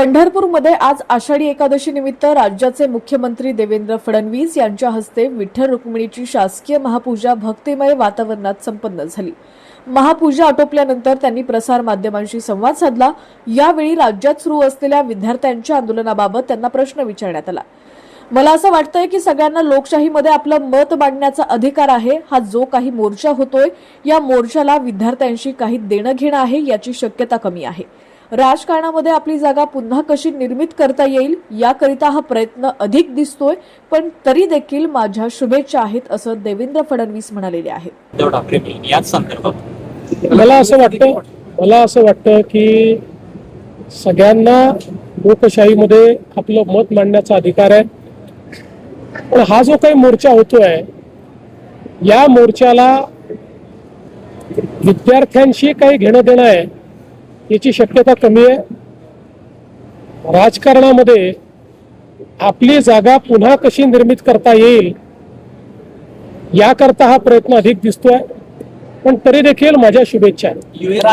पंढरपूरमध्ये आज आषाढी एकादशी निमित्त राज्याचे मुख्यमंत्री देवेंद्र फडणवीस यांच्या हस्ते विठ्ठल रुक्मिणीची शासकीय महापूजा भक्तिमय वातावरणात संपन्न झाली। महापूजा आटोपल्यानंतर त्यांनी प्रसार माध्यमांशी संवाद साधला। यावेळी राज्यात सुरू असलेल्या विद्यार्थ्यांच्या आंदोलनाबाबत त्यांना प्रश्न विचारण्यात आला। मला असं वाटतंय की सगळ्यांना लोकशाहीमध्ये आपलं मत मांडण्याचा अधिकार आहे। हा जो काही मोर्चा होतोय या मोर्चाला विद्यार्थ्यांशी काही देणं घेणं आहे याची शक्यता कमी आहे। राजकारणामध्ये आपली जागा पुन्हा कशी निर्मित करता येईल याकरिता हा प्रयत्न अधिक दिसतोय, पण तरी देखील माझ्या शुभेच्छा आहेत असं देवेंद्र फडणवीस म्हणालेले आहेत। याच संदर्भात मला असं वाटतं की सगळ्यांना लोकशाहीमध्ये आपलं मत मांडण्याचा अधिकार आहे। पण हा जो काही मोर्चा होतोय या मोर्चाला विद्यार्थ्यांशी काही घेणं देणं आहे याची शक्यता कमी आहे। राजकारणामध्ये आपली जागा पुन्हा कशी निर्मित करता येईल याकरता हा प्रयत्न अधिक दिसतोय, पण तरी देखील माझ्या शुभेच्छा आहेत।